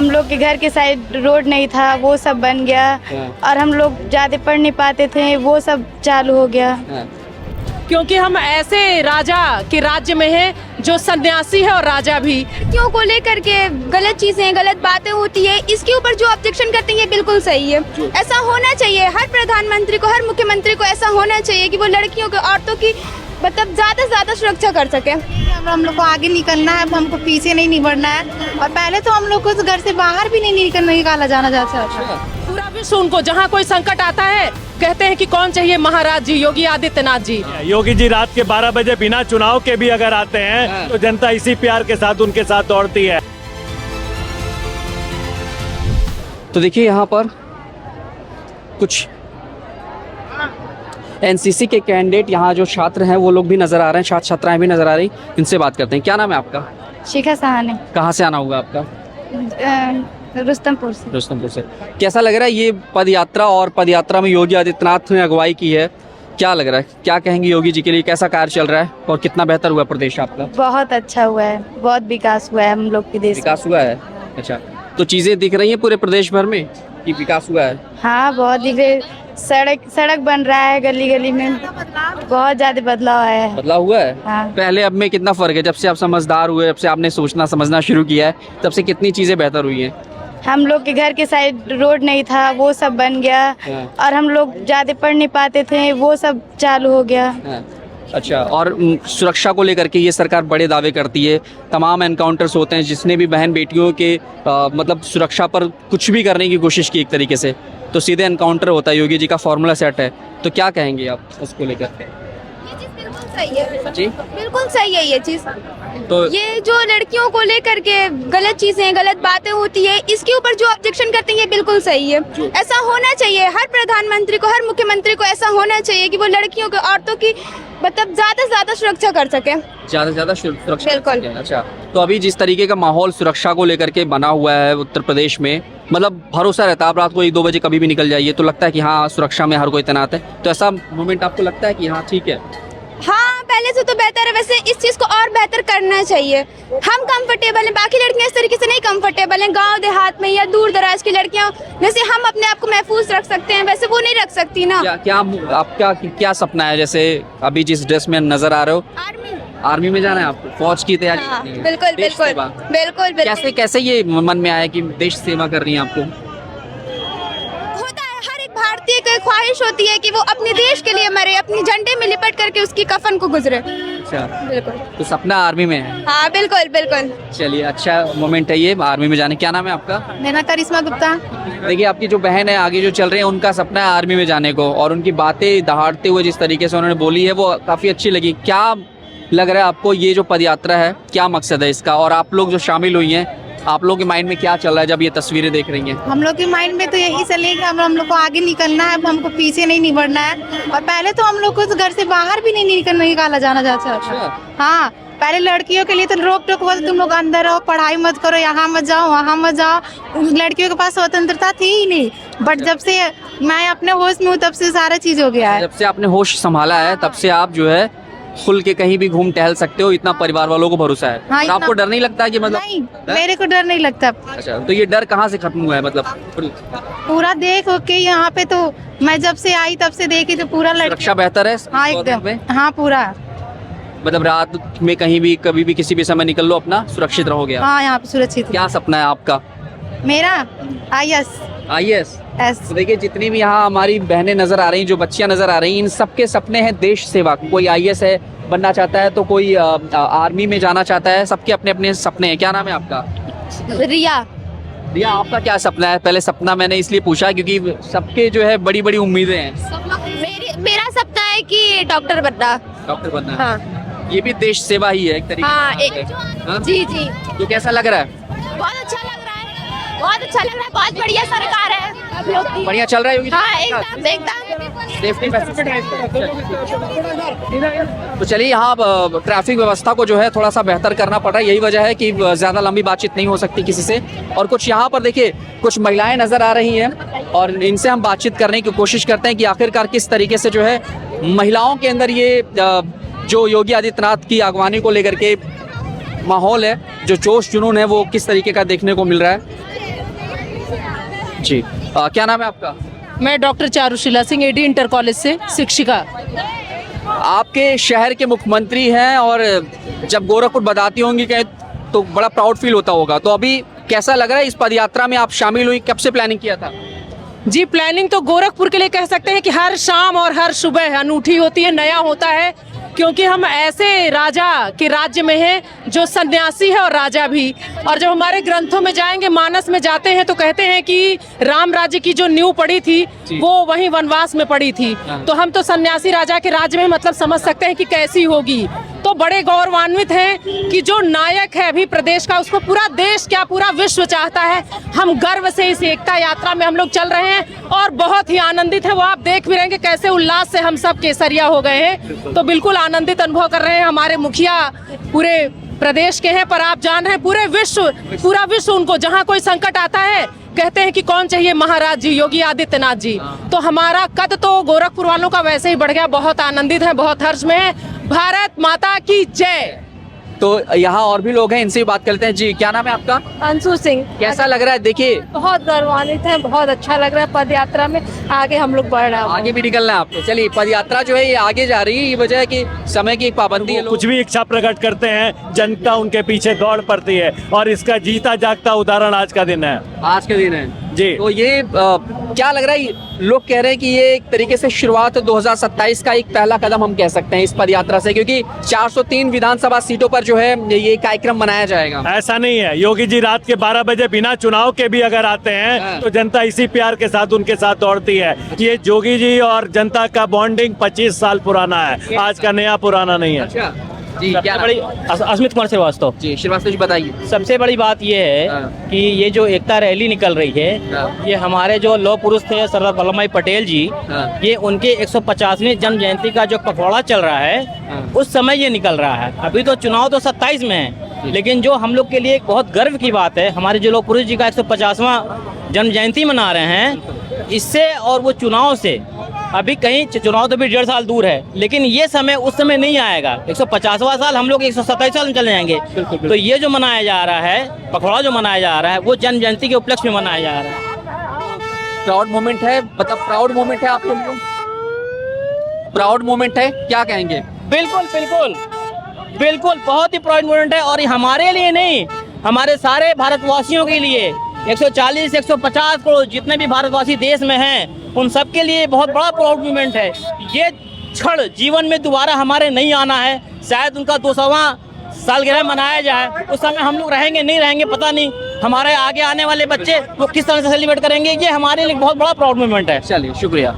हम लोग के घर के साइड रोड नहीं था, वो सब बन गया। और हम लोग ज्यादा पढ़ नहीं पाते थे, वो सब चालू हो गया। क्योंकि हम ऐसे राजा के राज्य में हैं जो सन्यासी है और राजा भी। लड़कियों को लेकर के गलत चीजें, गलत बातें होती है, इसके ऊपर जो ऑब्जेक्शन करते हैं ये बिल्कुल सही है। ऐसा होना चाहिए, हर प्रधानमंत्री को, हर मुख्यमंत्री को ऐसा होना चाहिए कि वो लड़कियों के, औरतों की मतलब ज्यादा से ज्यादा सुरक्षा कर सके। हम लोग को आगे निकलना है, हमको पीछे नहीं बढ़ना है। और पहले तो हम लोग को घर से बाहर भी नहीं निकाला जाना चाहता। पूरा विश्व उनको, जहाँ कोई संकट आता है कहते हैं कि कौन चाहिए, महाराज जी, योगी आदित्यनाथ जी। योगी जी रात के 12 बजे बिना चुनाव के भी अगर आते हैं तो जनता इसी प्यार के साथ उनके साथ दौड़ती है। तो देखिए यहाँ पर कुछ एनसीसी के कैंडिडेट, यहाँ जो छात्र हैं वो लोग भी नजर आ रहे हैं, छात्र छात्राएं भी नजर आ रही, इनसे बात करते हैं। क्या नाम है आपका? शिखा सहानी, कहाँ से आना हुआ आपका? रुस्तमपुर से। रुस्तमपुर से। कैसा लग रहा है ये पद यात्रा, और पद यात्रा में योगी आदित्यनाथ ने अगुवाई की है, क्या लग रहा है, क्या कहेंगे योगी जी के लिए, कैसा कार्य चल रहा है और कितना बेहतर हुआ प्रदेश आपका? बहुत अच्छा हुआ है, बहुत विकास हुआ है हम लोग के देश में। विकास हुआ है? अच्छा, तो चीजें दिख रही हैं पूरे प्रदेश भर में कि विकास हुआ है? हाँ, बहुत दिख रहे। सड़क बन रहा है, गली गली में बहुत ज्यादा बदलाव आया है। बदलाव हुआ है? हाँ। पहले अब में कितना फर्क है? जब से आप समझदार हुए, जब से आपने सोचना समझना शुरू किया है, तब से कितनी चीजें बेहतर हुई हैं? हम लोग के घर के साइड रोड नहीं था, वो सब बन गया। और हम लोग ज्यादा पढ़ नहीं पाते थे, वो सब चालू हो गया। अच्छा, और सुरक्षा को लेकर के ये सरकार बड़े दावे करती है, तमाम एनकाउंटर्स होते हैं, जिसने भी बहन बेटियों के मतलब सुरक्षा पर कुछ भी करने की कोशिश की एक तरीके से, तो सीधे एनकाउंटर होता है। योगी जी का फॉर्मूला सेट है, तो क्या कहेंगे आप उसको लेकर? ये चीज बिल्कुल सही है जी, बिल्कुल सही है ये चीज। तो ये जो लड़कियों को लेकर के गलत चीजें, गलत बातें होती है, इसके ऊपर जो ऑब्जेक्शन करते हैं ये बिल्कुल सही है। ऐसा होना चाहिए, हर प्रधानमंत्री को, हर मुख्यमंत्री को ऐसा होना चाहिए कि वो लड़कियों के, औरतों की मतलब ज्यादा से ज्यादा सुरक्षा कर सके। ज्यादा से ज्यादा सुरक्षा? बिल्कुल। अच्छा, तो अभी जिस तरीके का माहौल सुरक्षा को लेकर के बना हुआ है उत्तर प्रदेश में, मतलब भरोसा रहता है, आप रात को 1-2 बजे कभी भी निकल जाइए तो लगता है कि हाँ सुरक्षा में हर कोई तैनात है, तो ऐसा मोमेंट आपको लगता है कि हाँ ठीक है? हाँ, पहले से तो बेहतर है। वैसे इस चीज को और बेहतर करना चाहिए। हम कंफर्टेबल हैं, बाकी लड़कियां इस तरीके से नहीं कंफर्टेबल हैं। गांव देहात में या दूर दराज की लड़कियां, जैसे हम अपने आप को महफूज रख सकते हैं, वैसे वो नहीं रख सकती ना। क्या आपका क्या सपना है? जैसे अभी जिस ड्रेस में नजर आ रहे हो, आर्मी में जाना है आपको, फौज की तैयारी हाँ, करनी है? बिल्कुल देश बिल्कुल सेवा। बिल्कुल कैसे कैसे ये मन में आया कि देश सेवा करनी है आपको? होता है, हर एक भारतीय की ख्वाहिश होती है कि वो अपने देश के लिए मरे, अपने झंडे में लिपट करके उसकी कफन को गुजरे। अच्छा, बिल्कुल। तो सपना आर्मी में है? हाँ, बिल्कुल बिल्कुल। चलिए, अच्छा मोमेंट है ये आर्मी में जाने। क्या नाम है आपका? मेरा करिश्मा गुप्ता। देखिए, आपकी जो बहन है आगे जो चल रहे हैं, उनका सपना है आर्मी में जाने को, और उनकी बातें दहाड़ते हुए जिस तरीके से उन्होंने बोली है वो काफी अच्छी लगी। क्या लग रहा है आपको ये जो पद यात्रा है, क्या मकसद है इसका, और आप लोग जो शामिल हुई हैं, आप लोगों के माइंड में क्या चल रहा है जब ये तस्वीरें देख रही हैं? हम लोग के माइंड में तो यही चलेगा, हम लोग को आगे निकलना है, हमको पीछे नहीं बढ़ना है। और पहले तो हम लोग को घर से बाहर भी नहीं निकाला जाना चाहता। हाँ, पहले लड़कियों के लिए तो रोक टोक हुआ, तुम लोग अंदर रहो, पढ़ाई मत करो, यहाँ मत जाओ, वहाँ मत जाओ। लड़कियों के पास स्वतंत्रता थी ही नहीं। बट जब से मैं अपने होश में हूँ तब से सारा चीज हो गया है। जब से आपने होश संभाला है तब से आप जो है खुल के कहीं भी घूम टहल सकते हो, इतना परिवार वालों को भरोसा है। हाँ, और आपको डर नहीं लगता कि मतलब? नहीं, मेरे को डर नहीं लगता। अच्छा, तो ये डर कहाँ से खत्म हुआ है? मतलब पूरा देख के यहाँ पे तो मैं जब से आई तब से देखी तो पूरा सुरक्षा बेहतर है? हाँ एकदम, हाँ पूरा। मतलब रात में कहीं भी कभी भी किसी भी समय निकल लो, अपना सुरक्षित रहोगे आप? हाँ, यहाँ पे सुरक्षित। क्या सपना है आपका? मेरा IAS। IAS? तो देखिए, जितनी भी यहाँ हमारी बहनें नजर आ रही, जो बच्चियां नजर आ रही, इन सबके सपने हैं देश सेवा। कोई IAS है बनना चाहता है, तो कोई आर्मी में जाना चाहता है, सबके अपने अपने सपने हैं। क्या नाम है आपका? रिया। रिया, आपका क्या सपना है? पहले सपना मैंने इसलिए पूछा क्योंकि सबके जो है बड़ी बड़ी उम्मीदें हैं। मेरा सपना है कि डॉक्टर बनना। डॉक्टर बनना है? हाँ। ये भी देश सेवा ही है एक तरीके हाँ, से। हाँ? जी जी, तो कैसा लग रहा है? बहुत अच्छा लग रहा है, बहुत अच्छा लग रहा है, बहुत बढ़िया सरकार है। बढ़िया चल रहा है योगी जी? हाँ, एकदम एकदम। सेफ्टी तो चलिए, यहाँ ट्रैफिक व्यवस्था को जो है थोड़ा सा बेहतर करना पड़ रहा है। यही वजह है कि ज़्यादा लंबी बातचीत नहीं हो सकती किसी से। और कुछ यहाँ पर देखिए, कुछ महिलाएं नज़र आ रही हैं और इनसे हम बातचीत करने की कोशिश करते हैं कि आखिरकार किस तरीके से जो है महिलाओं के अंदर ये जो योगी आदित्यनाथ की अगवानी को लेकर के माहौल है, जो जोश जुनून है, वो किस तरीके का देखने को मिल रहा है। जी क्या नाम है आपका? मैं doctor Charushila Singh, AD inter college से शिक्षिका। आपके शहर के मुख्यमंत्री हैं और जब गोरखपुर बताती होंगी कहीं तो बड़ा प्राउड फील होता होगा, तो अभी कैसा लग रहा है इस पद यात्रा में आप शामिल हुई, कब से प्लानिंग किया था? जी, प्लानिंग तो गोरखपुर के लिए कह सकते हैं कि हर शाम और हर सुबह अनूठी होती है, नया होता है, क्योंकि हम ऐसे राजा के राज्य में हैं जो सन्यासी है और राजा भी। और जब हमारे ग्रंथों में जाएंगे, मानस में जाते हैं, तो कहते हैं कि राम राज्य की जो नींव पड़ी थी वो वहीं वनवास में पड़ी थी। तो हम तो सन्यासी राजा के राज्य में मतलब समझ सकते हैं कि कैसी होगी। तो बड़े गौरवान्वित हैं कि जो नायक है अभी प्रदेश का, उसको पूरा देश क्या पूरा विश्व चाहता है। हम गर्व से इस एकता यात्रा में हम लोग चल रहे हैं और बहुत ही आनंदित है। वो आप देख भी रहे हैं कि कैसे उल्लास से हम सब केसरिया हो गए हैं, तो बिल्कुल आनंदित अनुभव कर रहे हैं। हमारे मुखिया पूरे प्रदेश के हैं, पर आप जान रहे हैं पूरा विश्व उनको, जहाँ कोई संकट आता है कहते हैं कि कौन चाहिए महाराज जी, योगी आदित्यनाथ जी। तो हमारा कद तो गोरखपुर वालों का वैसे ही बढ़ गया, बहुत आनंदित है, बहुत हर्ष में है। भारत माता की जय। तो यहाँ और भी लोग हैं, इनसे भी बात करते हैं। जी क्या नाम है आपका? अंशु सिंह। कैसा लग रहा है? देखिए बहुत गौरवान्वित है, बहुत अच्छा लग रहा है। पद यात्रा में आगे हम लोग बढ़ रहे हैं। आगे भी निकलना है आपको। चलिए, पद यात्रा जो है ये आगे जा रही है, ये वजह है कि समय की एक पाबंदी है। कुछ भी इच्छा प्रकट करते हैं, जनता उनके पीछे दौड़ पड़ती है और इसका जीता जागता उदाहरण आज का दिन है। आज के दिन है जी। तो ये क्या लग रहा है? लोग कह रहे हैं कि ये एक तरीके से शुरुआत 2027 का एक पहला कदम हम कह सकते हैं इस पद यात्रा से, क्योंकि 403 विधानसभा सीटों पर जो है ये कार्यक्रम मनाया जाएगा। ऐसा नहीं है, योगी जी रात के 12 बजे बिना चुनाव के भी अगर आते हैं तो जनता इसी प्यार के साथ उनके साथ दौड़ती है। ये योगी जी और जनता का बॉन्डिंग 25 साल पुराना है, आज का नया पुराना नहीं है। अच्छा जी, क्या बड़ी अस्मित कुमार श्रीवास्तव। जी श्रीवास्तव जी बताइए। सबसे बड़ी बात ये है कि ये जो एकता रैली निकल रही है, ये हमारे जो लौह पुरुष थे सरदार वल्लभ भाई पटेल जी, ये उनके 150वीं जन्म जयंती का जो पखवाड़ा चल रहा है उस समय ये निकल रहा है। अभी तो चुनाव तो 27 में है, लेकिन जो हम लोग के लिए एक बहुत गर्व की बात है, हमारे जो लौह पुरुष जी का 150वां जन्म जयंती मना रहे हैं, इससे और वो चुनाव से अभी कहीं चुनाव तो भी 1.5 साल दूर है, लेकिन ये समय उस समय नहीं आएगा। 150वां साल हम लोग 127 साल में चले जाएंगे। तो ये जो मनाया जा रहा है, पखवाड़ा जो मनाया जा रहा है, वो जन्म जयंती के उपलक्ष्य में मनाया जा रहा है। प्राउड मोमेंट है, मतलब प्राउड मोमेंट है आपके लिए? प्राउड मोमेंट है, क्या कहेंगे? बिल्कुल बिल्कुल बिल्कुल, बहुत ही प्राउड मोमेंट है। और ये हमारे लिए नहीं, हमारे सारे भारतवासियों के लिए, 140-150 करोड़ जितने भी भारतवासी देश में हैं, उन सब के लिए बहुत बड़ा प्राउड मोमेंट है। ये क्षण जीवन में दोबारा हमारे नहीं आना है। शायद उनका 200वां सालगिरह मनाया जाए, उस समय हम लोग रहेंगे नहीं रहेंगे पता नहीं, हमारे आगे आने वाले बच्चे वो किस तरह से सेलिब्रेट करेंगे, ये हमारे लिए बहुत बड़ा प्राउड मोमेंट है। चलिए, शुक्रिया।